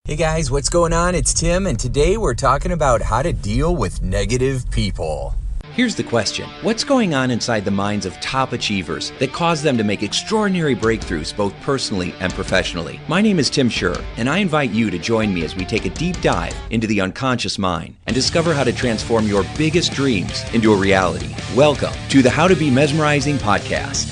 Hey guys, what's going on? It's Tim, and today we're talking about how to deal with negative people. Here's the question. What's going on inside the minds of top achievers that cause them to make extraordinary breakthroughs both personally and professionally? My name is Tim Shurr, and I invite you to join me as we take a deep dive into the unconscious mind and discover how to transform your biggest dreams into a reality. Welcome to the How to Be Mesmerizing podcast.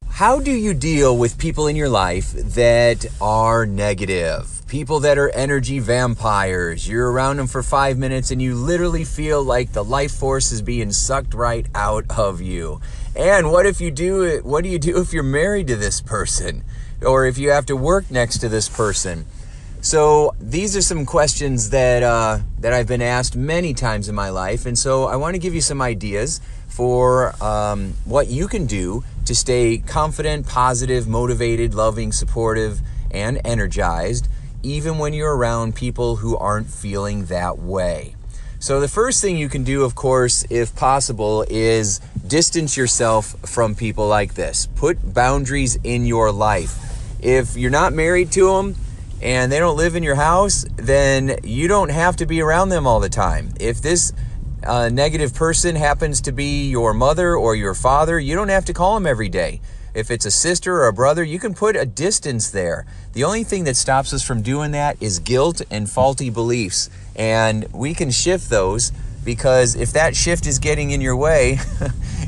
How do you deal with people in your life that are negative? People that are energy vampires. You're around them for 5 minutes and you literally feel like the life force is being sucked right out of you. And what do you do if you're married to this person? Or if you have to work next to this person? So these are some questions that I've been asked many times in my life. And so I want to give you some ideas for what you can do to stay confident, positive, motivated, loving, supportive, and energized, even when you're around people who aren't feeling that way. So the first thing you can do, of course, if possible, is distance yourself from people like this. Put boundaries in your life. If you're not married to them and they don't live in your house, then you don't have to be around them all the time. If this negative person happens to be your mother or your father, you don't have to call them every day. If it's a sister or a brother, you can put a distance there. The only thing that stops us from doing that is guilt and faulty beliefs. And we can shift those, because if that shift is getting in your way,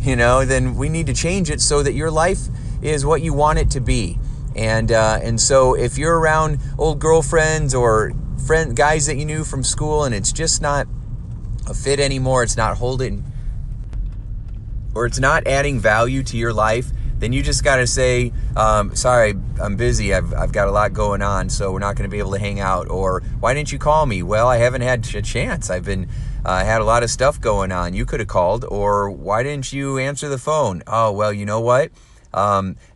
then we need to change it so that your life is what you want it to be. And so if you're around old girlfriends or guys that you knew from school and it's just not a fit anymore, it's not holding, or it's not adding value to your life, then you just got to say, sorry, I'm busy. I've got a lot going on, so we're not going to be able to hang out. Or why didn't you call me? Well, I haven't had a chance. I've been had a lot of stuff going on. You could have called. Or why didn't you answer the phone? Oh, well, you know what?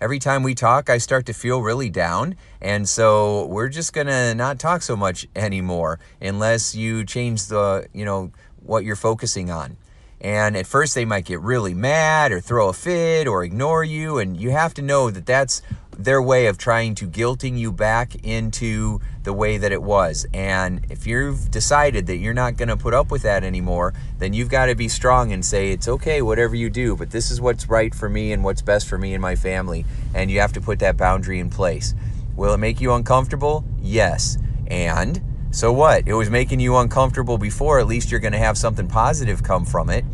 Every time we talk, I start to feel really down. And so we're just going to not talk so much anymore unless you change what you're focusing on. And at first they might get really mad or throw a fit or ignore you. And you have to know that that's their way of trying to guilting you back into the way that it was. And if you've decided that you're not going to put up with that anymore, then you've got to be strong and say, it's okay, whatever you do, but this is what's right for me and what's best for me and my family. And you have to put that boundary in place. Will it make you uncomfortable? Yes. And so what? It was making you uncomfortable before. At least you're going to have something positive come from it.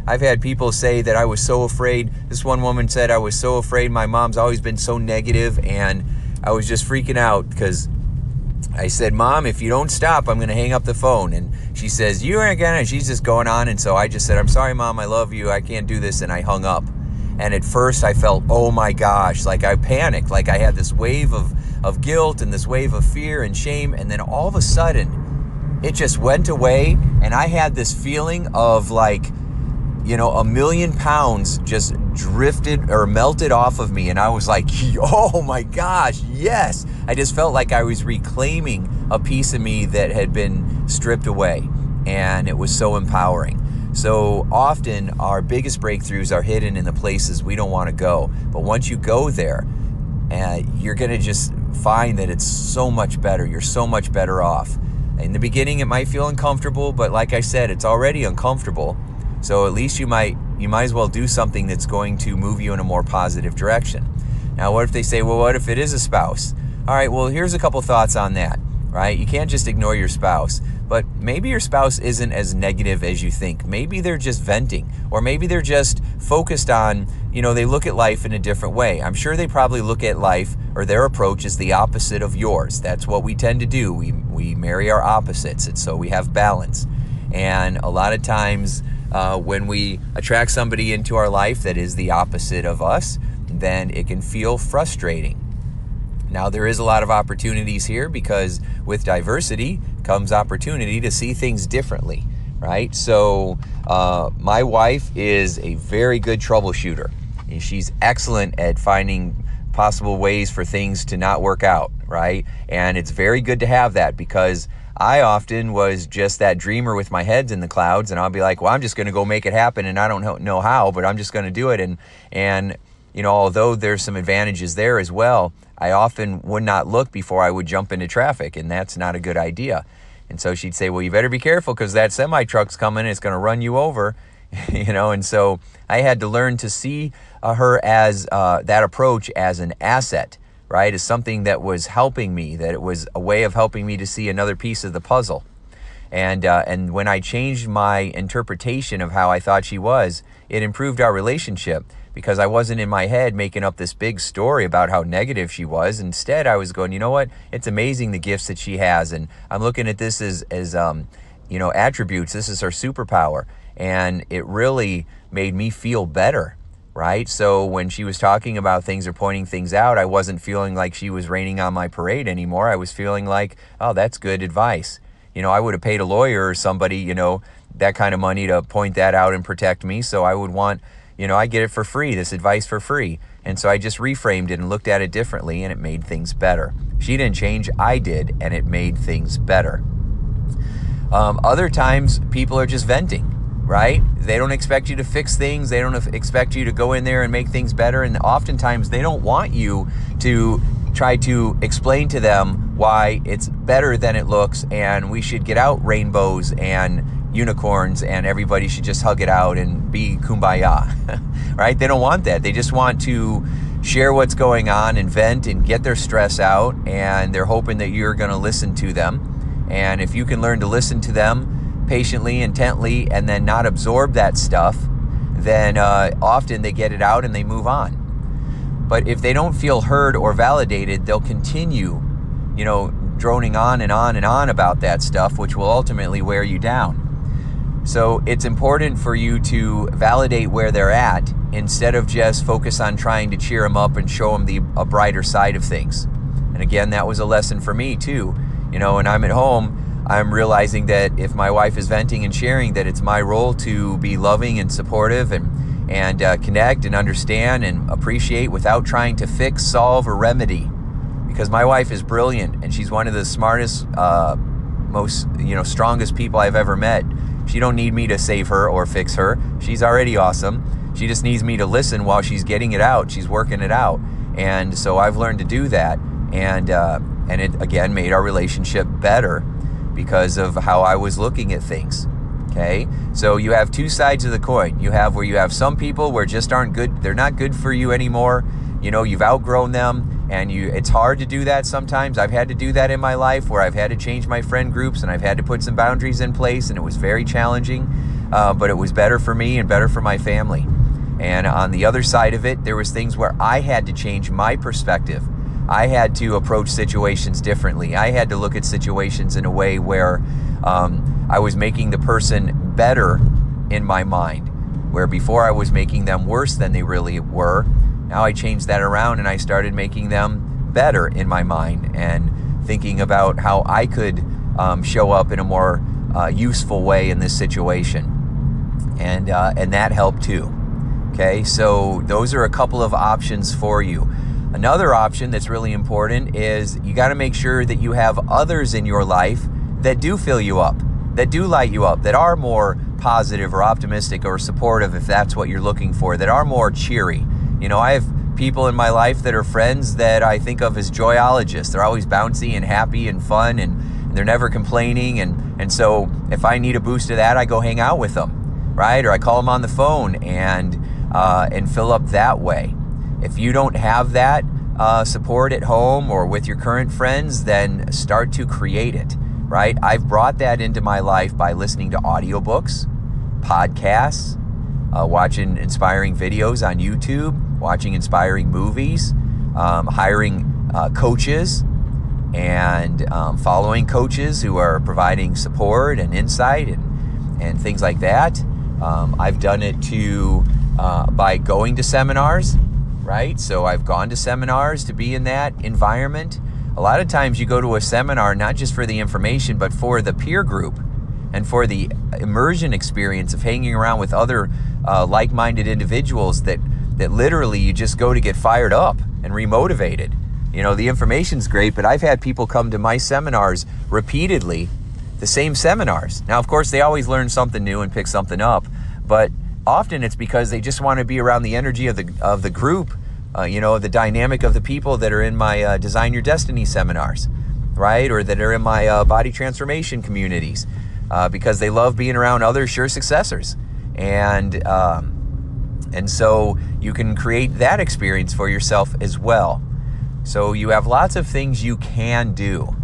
I've had people say that I was so afraid. This one woman said, I was so afraid. My mom's always been so negative, and I was just freaking out because I said, Mom, if you don't stop, I'm going to hang up the phone. And she says, you ain't gonna. And she's just going on. And so I just said, I'm sorry, Mom, I love you. I can't do this. And I hung up. And at first I felt, oh my gosh, like I panicked, like I had this wave of guilt and this wave of fear and shame. And then all of a sudden it just went away. And I had this feeling of like, 1 million pounds just drifted or melted off of me. And I was like, oh my gosh, yes. I just felt like I was reclaiming a piece of me that had been stripped away. And it was so empowering. So often our biggest breakthroughs are hidden in the places we don't want to go. But once you go there, you're going to just find that it's so much better. You're so much better off. In the beginning, it might feel uncomfortable, but like I said, it's already uncomfortable. So at least you might as well do something that's going to move you in a more positive direction. Now, what if they say, well, what if it is a spouse? All right, well, here's a couple thoughts on that, right? You can't just ignore your spouse, but maybe your spouse isn't as negative as you think. Maybe they're just venting, or maybe they're just focused on, they look at life in a different way. I'm sure they probably look at life, or their approach is the opposite of yours. That's what we tend to do. We marry our opposites, and so we have balance. And a lot of times, when we attract somebody into our life that is the opposite of us, then it can feel frustrating. Now, there is a lot of opportunities here because with diversity comes opportunity to see things differently, right? So my wife is a very good troubleshooter. And she's excellent at finding possible ways for things to not work out, right? And it's very good to have that, because I often was just that dreamer with my head in the clouds, and I'll be like, well, I'm just going to go make it happen, and I don't know how, but I'm just going to do it. And although there's some advantages there as well, I often would not look before I would jump into traffic, and that's not a good idea. And so she'd say, well, you better be careful because that semi-truck's coming and it's going to run you over, and so I had to learn to see her as that approach as an asset, right? As something that was helping me, that it was a way of helping me to see another piece of the puzzle. And when I changed my interpretation of how I thought she was, it improved our relationship because I wasn't in my head making up this big story about how negative she was. Instead, I was going, you know what? It's amazing the gifts that she has. And I'm looking at this as attributes. This is her superpower. And it really made me feel better, right? So when she was talking about things or pointing things out, I wasn't feeling like she was raining on my parade anymore. I was feeling like, oh, that's good advice. I would have paid a lawyer or somebody, that kind of money to point that out and protect me. So I would want, I get it for free, this advice for free. And so I just reframed it and looked at it differently, and it made things better. She didn't change, I did, and it made things better. Other times, people are just venting, right? They don't expect you to fix things. They don't expect you to go in there and make things better. And oftentimes, they don't want you to try to explain to them why it's better than it looks and we should get out rainbows and unicorns and everybody should just hug it out and be kumbaya, right? They don't want that. They just want to share what's going on and vent and get their stress out, and they're hoping that you're going to listen to them. And if you can learn to listen to them patiently, intently, and then not absorb that stuff, then often they get it out and they move on. But if they don't feel heard or validated, they'll continue, droning on and on and on about that stuff, which will ultimately wear you down. So it's important for you to validate where they're at instead of just focus on trying to cheer them up and show them a brighter side of things. And again, that was a lesson for me too. When I'm at home, I'm realizing that if my wife is venting and sharing, that it's my role to be loving and supportive and connect and understand and appreciate without trying to fix, solve, or remedy. Because my wife is brilliant and she's one of the smartest, most strongest people I've ever met. She don't need me to save her or fix her. She's already awesome. She just needs me to listen while she's getting it out. She's working it out. And so I've learned to do that. And it, again, made our relationship better because of how I was looking at things. Okay, so you have two sides of the coin. You have where you have some people where just aren't good. They're not good for you anymore. You've outgrown them, and it's hard to do that sometimes. I've had to do that in my life where I've had to change my friend groups and I've had to put some boundaries in place, and it was very challenging, but it was better for me and better for my family. And on the other side of it, there was things where I had to change my perspective. I had to approach situations differently. I had to look at situations in a way where I was making the person better in my mind, where before I was making them worse than they really were. Now I changed that around and I started making them better in my mind and thinking about how I could show up in a more useful way in this situation. And that helped too. Okay, so those are a couple of options for you. Another option that's really important is you got to make sure that you have others in your life that do fill you up, that do light you up, that are more positive or optimistic or supportive if that's what you're looking for, that are more cheery. I have people in my life that are friends that I think of as joyologists. They're always bouncy and happy and fun, and they're never complaining. And so if I need a boost of that, I go hang out with them, right? Or I call them on the phone and fill up that way. If you don't have that support at home or with your current friends, then start to create it, right? I've brought that into my life by listening to audiobooks, podcasts, watching inspiring videos on YouTube, watching inspiring movies, hiring coaches, and following coaches who are providing support and insight and things like that. I've done it by going to seminars, right? So I've gone to seminars to be in that environment. A lot of times you go to a seminar not just for the information, but for the peer group and for the immersion experience of hanging around with other like-minded individuals that literally you just go to get fired up and remotivated. The information's great, but I've had people come to my seminars repeatedly, the same seminars. Now, of course, they always learn something new and pick something up, but often it's because they just want to be around the energy of the group the dynamic of the people that are in my Design Your Destiny seminars, right? Or that are in my body transformation communities, because they love being around other Shurr successors. And so you can create that experience for yourself as well. So you have lots of things you can do.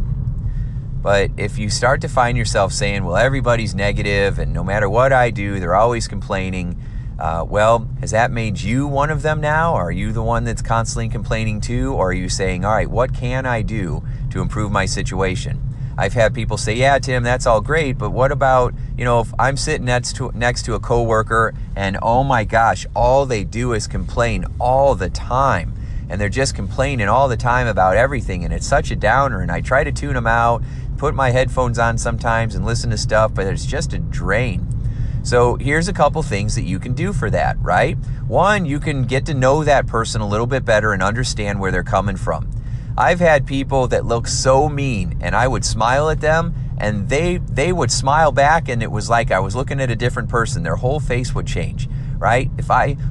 But if you start to find yourself saying, well, everybody's negative and no matter what I do, they're always complaining, well, has that made you one of them now? Are you the one that's constantly complaining too? Or are you saying, all right, what can I do to improve my situation? I've had people say, yeah, Tim, that's all great, but what about, if I'm sitting next to a coworker and oh my gosh, all they do is complain all the time. And they're just complaining all the time about everything, and it's such a downer, and I try to tune them out, put my headphones on sometimes and listen to stuff, but it's just a drain. So here's a couple things that you can do for that, right? One, you can get to know that person a little bit better and understand where they're coming from. I've had people that look so mean, and I would smile at them, and they would smile back, and it was like I was looking at a different person. Their whole face would change. Right?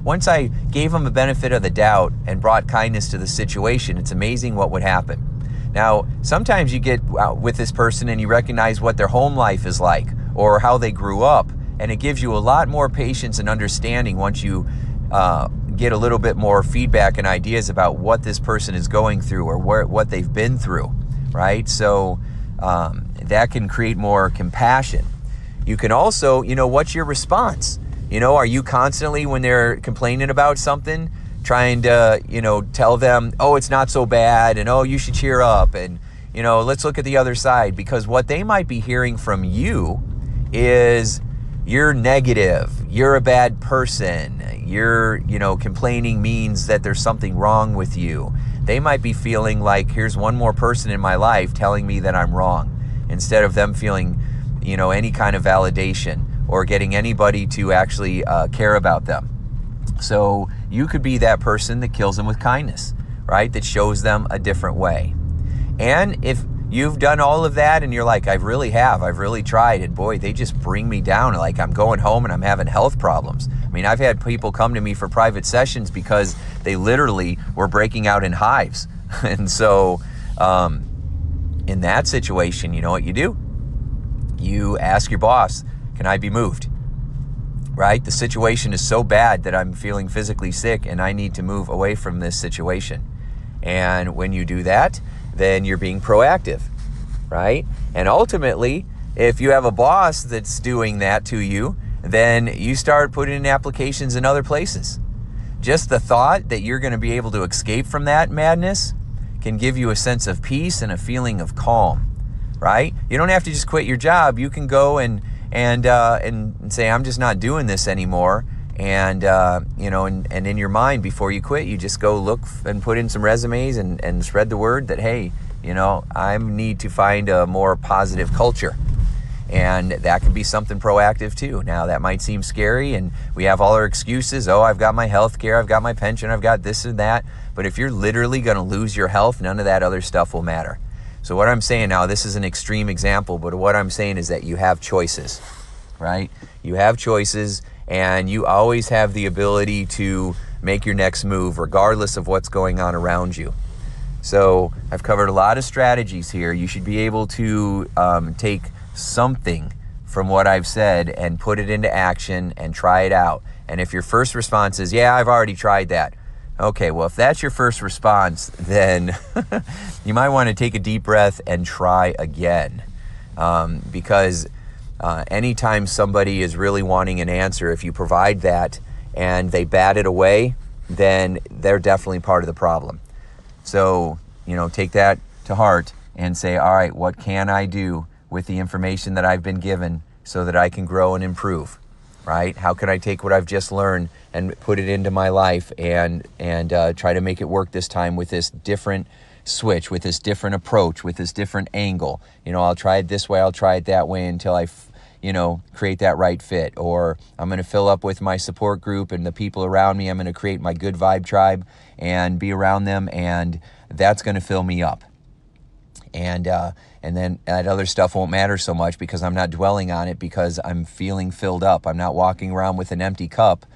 Once I gave them the benefit of the doubt and brought kindness to the situation, it's amazing what would happen. Now, sometimes you get with this person and you recognize what their home life is like or how they grew up, and it gives you a lot more patience and understanding once you get a little bit more feedback and ideas about what this person is going through or what they've been through, right? So that can create more compassion. You can also, what's your response? Are you constantly, when they're complaining about something, trying to, tell them, oh, it's not so bad, and oh, you should cheer up, and, let's look at the other side? Because what they might be hearing from you is you're negative, you're a bad person, you're, complaining means that there's something wrong with you. They might be feeling like, here's one more person in my life telling me that I'm wrong, instead of them feeling, any kind of validation or getting anybody to actually care about them. So you could be that person that kills them with kindness, right? That shows them a different way. And if you've done all of that and you're like, I've really tried, and boy, they just bring me down. Like I'm going home and I'm having health problems. I mean, I've had people come to me for private sessions because they literally were breaking out in hives. And so in that situation, you know what you do? You ask your boss, can I be moved? Right? The situation is so bad that I'm feeling physically sick and I need to move away from this situation. And when you do that, then you're being proactive, right? And ultimately, if you have a boss that's doing that to you, then you start putting in applications in other places. Just the thought that you're going to be able to escape from that madness can give you a sense of peace and a feeling of calm, right? You don't have to just quit your job. You can go and say, I'm just not doing this anymore. And in your mind, before you quit, you just go look and put in some resumes and spread the word that, hey, I need to find a more positive culture. And that can be something proactive too. Now that might seem scary and we have all our excuses. Oh, I've got my health care, I've got my pension, I've got this and that. But if you're literally going to lose your health, none of that other stuff will matter. So what I'm saying now, this is an extreme example, but what I'm saying is that you have choices, right? You have choices and you always have the ability to make your next move regardless of what's going on around you. So I've covered a lot of strategies here. You should be able to take something from what I've said and put it into action and try it out. And if your first response is, yeah, I've already tried that. Okay, well, if that's your first response, then you might want to take a deep breath and try again. Because anytime somebody is really wanting an answer, if you provide that and they bat it away, then they're definitely part of the problem. So, take that to heart and say, all right, what can I do with the information that I've been given so that I can grow and improve, right? How can I take what I've just learned and put it into my life and try to make it work this time with this different switch, with this different approach, with this different angle? I'll try it this way, I'll try it that way until I create that right fit. Or I'm going to fill up with my support group and the people around me. I'm going to create my good vibe tribe and be around them, and that's going to fill me up. And then that other stuff won't matter so much because I'm not dwelling on it because I'm feeling filled up. I'm not walking around with an empty cup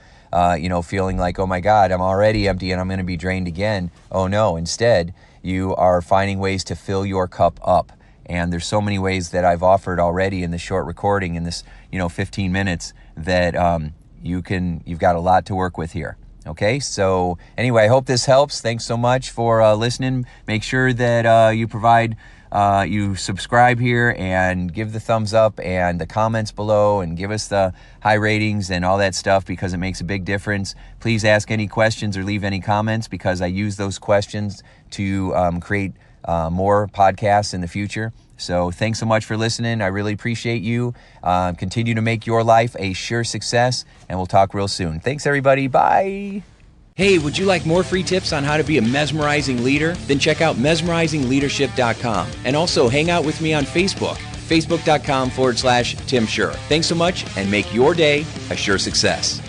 feeling like, oh my God, I'm already empty and I'm going to be drained again. Oh no, instead, you are finding ways to fill your cup up. And there's so many ways that I've offered already in this short recording, in this 15 minutes, that you've got a lot to work with here. Okay, so anyway, I hope this helps. Thanks so much for listening. Make sure that you subscribe here and give the thumbs up and the comments below and give us the high ratings and all that stuff, because it makes a big difference. Please ask any questions or leave any comments, because I use those questions to create more podcasts in the future. So thanks so much for listening. I really appreciate you. Continue to make your life a sure success, and we'll talk real soon. Thanks, everybody. Bye. Hey, would you like more free tips on how to be a mesmerizing leader? Then check out mesmerizingleadership.com, and also hang out with me on Facebook, facebook.com/Tim Shurr. Thanks so much, and make your day a sure success.